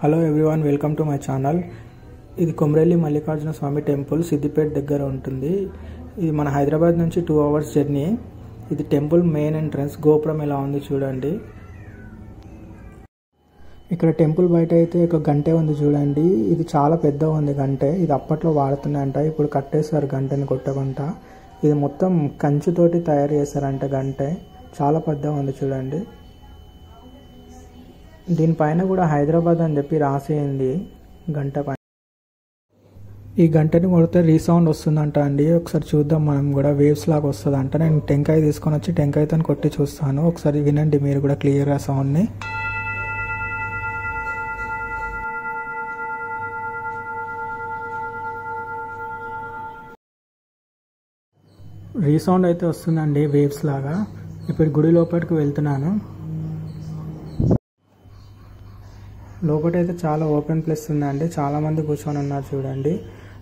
Hello everyone, welcome to my channel. ఇది కొమరెల్లి మల్లికార్జున స్వామి temple Siddipet దగ్గర ఉంటుంది. ఇది మన హైదరాబాద్ నుంచి 2 hours జర్నీ. ఇది టెంపుల్ మెయిన్ ఎంట్రన్స్. గోపురం ఎలా ఉంది చూడండి. ఇక్కడ టెంపుల్ బయట అయితే ఒక గంటె ఉంది చూడండి. ఇది చాలా పెద్దగా ఉంది గంటె. ఇది అప్పట్లో వాడుతున్నాయంట, ఇప్పుడు కట్టేశారు గంటెని కొట్టకుండా. ఇది మొత్తం కంచుతోటి తయారు చేశారంట గంటె. చాలా పెద్దగా ఉంది చూడండి. దీనిపైన కూడా హైదరాబాద్ అని చెప్పి రాసేయండి గంట పైన. ఈ గంటని కొడితే రీసౌండ్ వస్తుందంట అండి. ఒకసారి చూద్దాం మనం కూడా. వేవ్స్ లాగా వస్తుందంట. నేను టెంకాయ తీసుకొని వచ్చి టెంకాయతో కొట్టి చూస్తాను. ఒకసారి వినండి మీరు కూడా క్లియర్గా సౌండ్ని. రీసౌండ్ అయితే వస్తుందండి వేవ్స్ లాగా. ఇప్పుడు గుడి లోపలికి వెళ్తున్నాను. లోపలైతే చాలా ఓపెన్ ప్లేస్ ఉందండి. చాలామంది కూర్చొని ఉన్నారు చూడండి.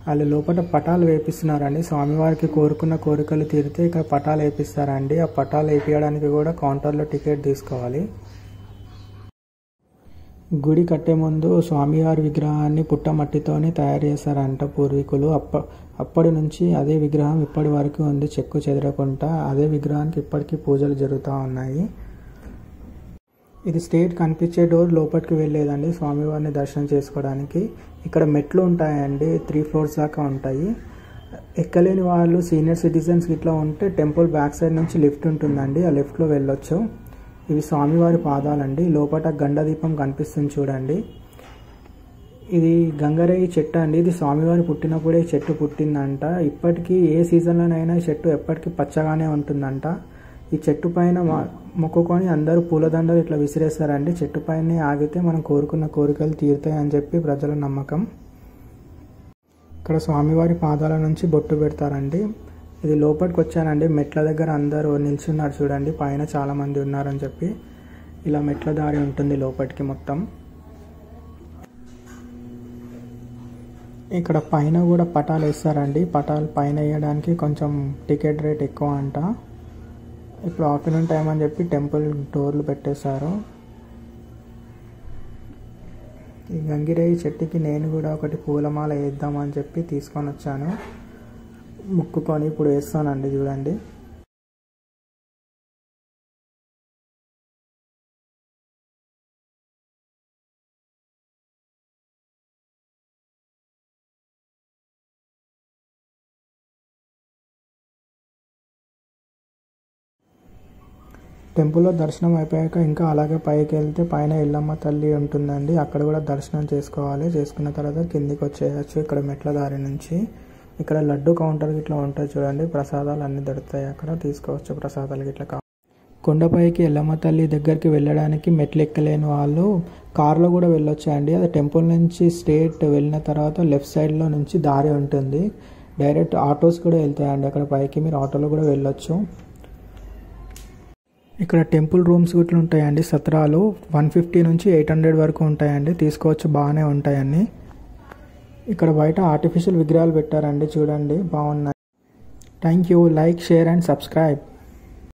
వాళ్ళు లోపల పటాలు వేపిస్తున్నారండి. స్వామివారికి కోరుకున్న కోరికలు తీరితే ఇక్కడ పటాలు వేపిస్తారండి. ఆ పటాలు వేపించడానికి కూడా కౌంటర్లో టికెట్ తీసుకోవాలి. గుడి కట్టే ముందు స్వామివారి విగ్రహాన్ని పుట్టమట్టితోనే తయారు చేశారంట పూర్వీకులు. అప్పటి నుంచి అదే విగ్రహం ఇప్పటి వరకు ఉంది, చెక్కు చెదరకుండా. అదే విగ్రహానికి ఇప్పటికీ పూజలు జరుగుతూ ఉన్నాయి. ఇది స్టేట్ కనిపించే డోర్ లోపలికి వెళ్ళేదండి స్వామివారిని దర్శనం చేసుకోవడానికి. ఇక్కడ మెట్లు ఉంటాయండి, 3 floors దాకా ఉంటాయి. ఎక్కలేని వాళ్ళు సీనియర్ సిటిజన్స్ ఇట్లా ఉంటే టెంపుల్ బ్యాక్ సైడ్ నుంచి లిఫ్ట్ ఉంటుందండి, ఆ లిఫ్ట్లో వెళ్ళొచ్చు. ఇవి స్వామివారి పాదాలండి. లోపల గండదీపం కనిపిస్తుంది చూడండి. ఇది గంగరేయి చెట్టు అండి. ఇది స్వామివారి పుట్టినప్పుడే ఈ చెట్టు పుట్టిందంట. ఇప్పటికీ ఏ సీజన్లోనైనా ఈ చెట్టు ఎప్పటికీ పచ్చగానే ఉంటుందంట. ఈ చెట్టు పైన మొక్కుకొని అందరూ పూలదండలు ఇట్లా విసిరేస్తారండి. చెట్టు పైన ఆగితే మనం కోరుకున్న కోరికలు తీరుతాయని చెప్పి ప్రజల నమ్మకం. ఇక్కడ స్వామివారి పాదాల నుంచి బొట్టు పెడతారండి. ఇది లోపలికి వచ్చానండి. మెట్ల దగ్గర అందరూ నిల్చున్నారు చూడండి. పైన చాలా మంది ఉన్నారని చెప్పి ఇలా మెట్ల దారి ఉంటుంది లోపలికి మొత్తం. ఇక్కడ పైన కూడా పటాలు వేస్తారండి. పటాలు పైన వేయడానికి కొంచెం టికెట్ రేట్ ఎక్కువ అంట. ఇప్పుడు ఆఫ్టర్నూన్ టైం అని చెప్పి టెంపుల్ డోర్లు పెట్టేశారు. ఈ గంగిరేయి చెట్టుకి నేను కూడా ఒకటి పూలమాల వేద్దామని చెప్పి తీసుకొని వచ్చాను. ముక్కుకొని ఇప్పుడు వేస్తానండి చూడండి. టెంపుల్లో దర్శనం అయిపోయాక ఇంకా అలాగే పైకి వెళ్తే పైన ఎల్లమ్మ తల్లి ఉంటుందండి. అక్కడ కూడా దర్శనం చేసుకోవాలి. చేసుకున్న తర్వాత కిందికి వచ్చేయచ్చు ఇక్కడ మెట్ల దారి నుంచి. ఇక్కడ లడ్డు కౌంటర్ ఇట్లా ఉంటుంది చూడండి. ప్రసాదాలు అన్నీ దొరుకుతాయి, అక్కడ తీసుకోవచ్చు ప్రసాదాలు ఇట్లా. కొండపైకి ఎల్లమ్మ తల్లి దగ్గరికి వెళ్ళడానికి మెట్లు ఎక్కలేని వాళ్ళు కార్లో కూడా వెళ్ళొచ్చు అండి. అది టెంపుల్ నుంచి స్ట్రేట్ వెళ్ళిన తర్వాత లెఫ్ట్ సైడ్లో నుంచి దారి ఉంటుంది. డైరెక్ట్ ఆటోస్ కూడా వెళ్తాయండి అక్కడ పైకి. మీరు ఆటోలో కూడా వెళ్ళొచ్చు. ఇక్కడ టెంపుల్ రూమ్స్ ఇట్లా ఉంటాయండి. సత్రాలు 150 నుంచి 800 వరకు ఉంటాయండి. తీసుకోవచ్చు, బాగానే ఉంటాయండి. ఇక్కడ బయట ఆర్టిఫిషియల్ విగ్రహాలు పెట్టారండి చూడండి, బాగున్నాయి. Thank you. Like, share and subscribe.